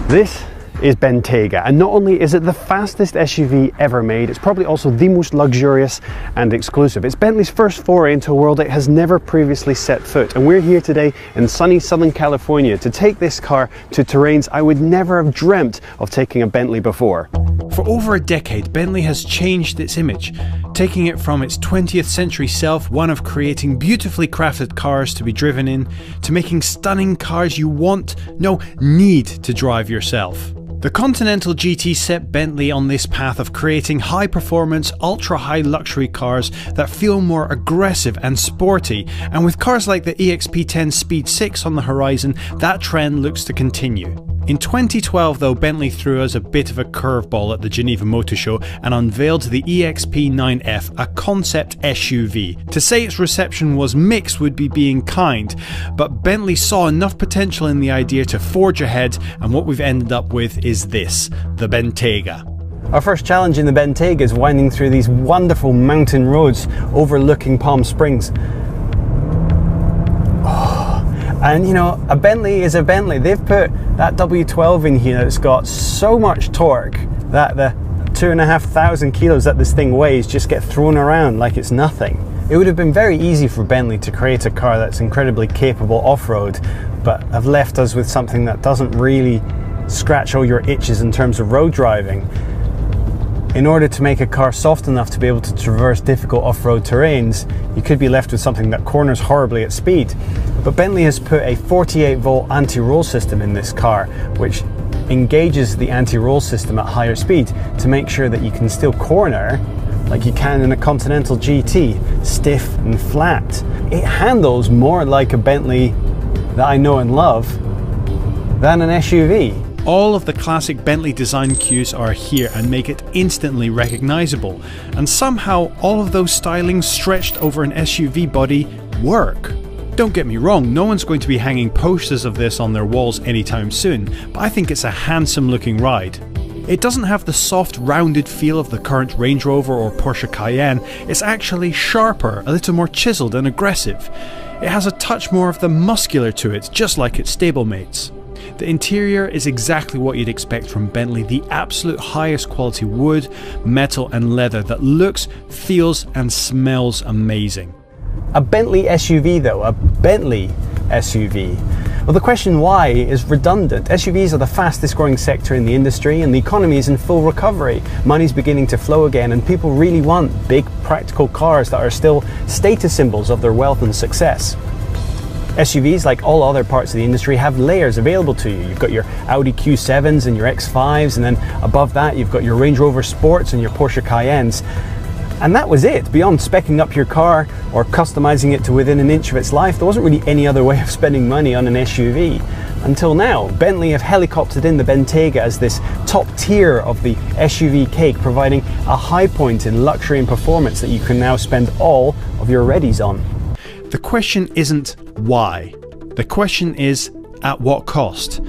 This is Bentayga, and not only is it the fastest SUV ever made, it's probably also the most luxurious and exclusive. It's Bentley's first foray into a world it has never previously set foot, and we're here today in sunny Southern California to take this car to terrains I would never have dreamt of taking a Bentley before. For over a decade, Bentley has changed its image, taking it from its 20th century self, one of creating beautifully crafted cars to be driven in, to making stunning cars you need to drive yourself. The Continental GT set Bentley on this path of creating high-performance, ultra-high luxury cars that feel more aggressive and sporty, and with cars like the EXP10 Speed 6 on the horizon, that trend looks to continue. In 2012 though, Bentley threw us a bit of a curveball at the Geneva Motor Show and unveiled the EXP9F, a concept SUV. To say its reception was mixed would be being kind, but Bentley saw enough potential in the idea to forge ahead, and what we've ended up with is this, the Bentayga. Our first challenge in the Bentayga is winding through these wonderful mountain roads overlooking Palm Springs. And you know, a Bentley is a Bentley. They've put that W12 in here that's got so much torque that the 2,500 kilos that this thing weighs just get thrown around like it's nothing. It would have been very easy for Bentley to create a car that's incredibly capable off-road, but have left us with something that doesn't really scratch all your itches in terms of road driving. In order to make a car soft enough to be able to traverse difficult off-road terrains, you could be left with something that corners horribly at speed. But Bentley has put a 48-volt anti-roll system in this car, which engages the anti-roll system at higher speed to make sure that you can still corner like you can in a Continental GT, stiff and flat. It handles more like a Bentley that I know and love than an SUV. All of the classic Bentley design cues are here and make it instantly recognizable, and somehow all of those stylings stretched over an SUV body work. Don't get me wrong, no one's going to be hanging posters of this on their walls anytime soon, but I think it's a handsome looking ride. It doesn't have the soft, rounded feel of the current Range Rover or Porsche Cayenne. It's actually sharper, a little more chiseled and aggressive. It has a touch more of the muscular to it, just like its stablemates. The interior is exactly what you'd expect from Bentley, the absolute highest quality wood, metal and leather that looks, feels and smells amazing. A Bentley SUV though, a Bentley SUV. Well, the question why is redundant. SUVs are the fastest growing sector in the industry and the economy is in full recovery. Money's beginning to flow again and people really want big practical cars that are still status symbols of their wealth and success. SUVs, like all other parts of the industry, have layers available to you. You've got your Audi Q7s and your X5s, and then above that you've got your Range Rover Sports and your Porsche Cayennes. And that was it. Beyond speccing up your car or customizing it to within an inch of its life, there wasn't really any other way of spending money on an SUV. Until now, Bentley have helicoptered in the Bentayga as this top tier of the SUV cake, providing a high point in luxury and performance that you can now spend all of your readies on. The question isn't why. The question is at what cost?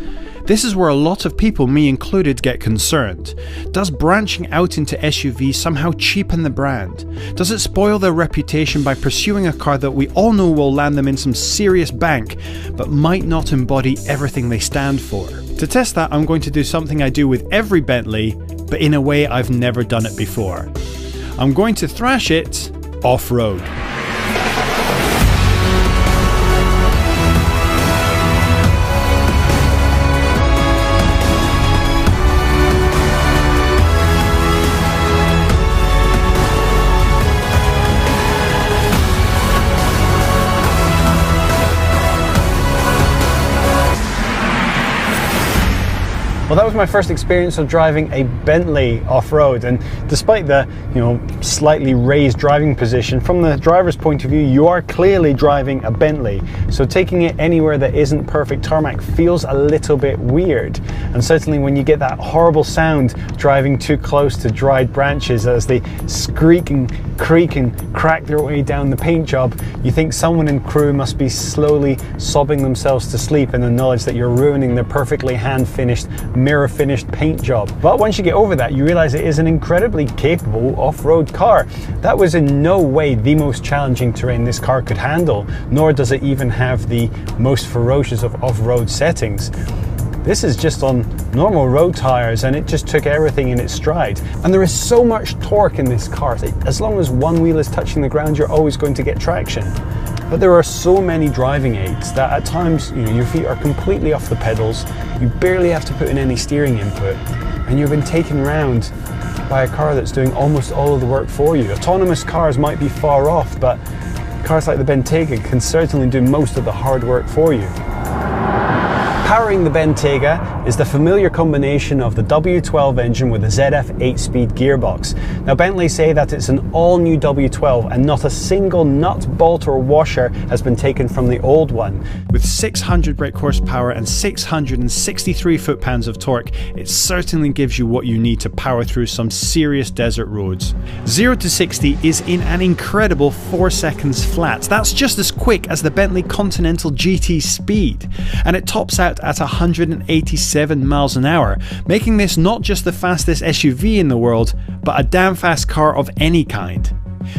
This is where a lot of people, me included, get concerned. Does branching out into SUVs somehow cheapen the brand? Does it spoil their reputation by pursuing a car that we all know will land them in some serious bank, but might not embody everything they stand for? To test that, I'm going to do something I do with every Bentley, but in a way I've never done it before. I'm going to thrash it off-road. Well, that was my first experience of driving a Bentley off-road, and despite the, slightly raised driving position, from the driver's point of view, you are clearly driving a Bentley. So taking it anywhere that isn't perfect tarmac feels a little bit weird. And certainly when you get that horrible sound driving too close to dried branches as they squeak and creak and crack their way down the paint job, you think someone in crew must be slowly sobbing themselves to sleep in the knowledge that you're ruining their perfectly hand-finished, mirror-finished paint job. But once you get over that, you realize it is an incredibly capable off-road car. That was in no way the most challenging terrain this car could handle, nor does it even have the most ferocious of off-road settings. This is just on normal road tires, and it just took everything in its stride. And there is so much torque in this car that as long as one wheel is touching the ground, you're always going to get traction. But there are so many driving aids that at times, your feet are completely off the pedals, you barely have to put in any steering input, and you've been taken around by a car that's doing almost all of the work for you. Autonomous cars might be far off, but cars like the Bentayga can certainly do most of the hard work for you. Powering the Bentayga is the familiar combination of the W12 engine with a ZF 8-speed gearbox. Now, Bentley say that it's an all-new W12 and not a single nut, bolt or washer has been taken from the old one. With 600 brake horsepower and 663 foot-pounds of torque, it certainly gives you what you need to power through some serious desert roads. 0 to 60 is in an incredible 4 seconds flat. That's just as quick as the Bentley Continental GT speed, and it tops out at 187 miles an hour, making this not just the fastest SUV in the world, but a damn fast car of any kind.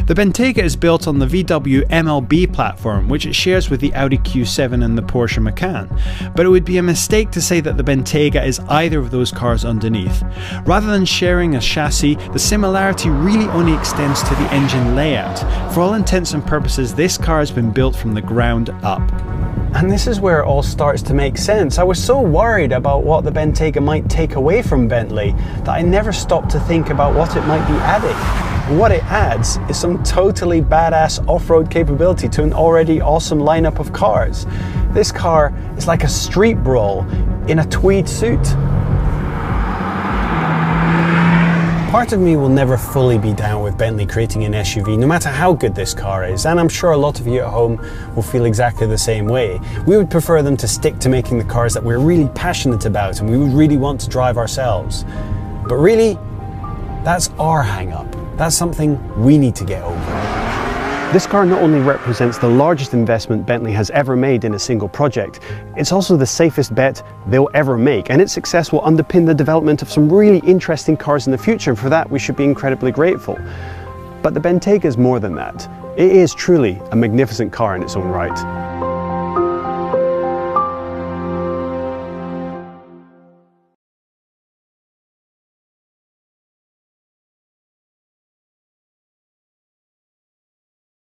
The Bentayga is built on the VW MLB platform, which it shares with the Audi Q7 and the Porsche Macan, but it would be a mistake to say that the Bentayga is either of those cars underneath. Rather than sharing a chassis, the similarity really only extends to the engine layout. For all intents and purposes, this car has been built from the ground up. And this is where it all starts to make sense. I was so worried about what the Bentayga might take away from Bentley that I never stopped to think about what it might be adding. And what it adds is some totally badass off-road capability to an already awesome lineup of cars. This car is like a street brawl in a tweed suit. Part of me will never fully be down with Bentley creating an SUV, no matter how good this car is, and I'm sure a lot of you at home will feel exactly the same way. We would prefer them to stick to making the cars that we're really passionate about and we would really want to drive ourselves. But really, that's our hang-up. That's something we need to get over. This car not only represents the largest investment Bentley has ever made in a single project, it's also the safest bet they'll ever make, and its success will underpin the development of some really interesting cars in the future, and for that we should be incredibly grateful. But the Bentayga is more than that. It is truly a magnificent car in its own right.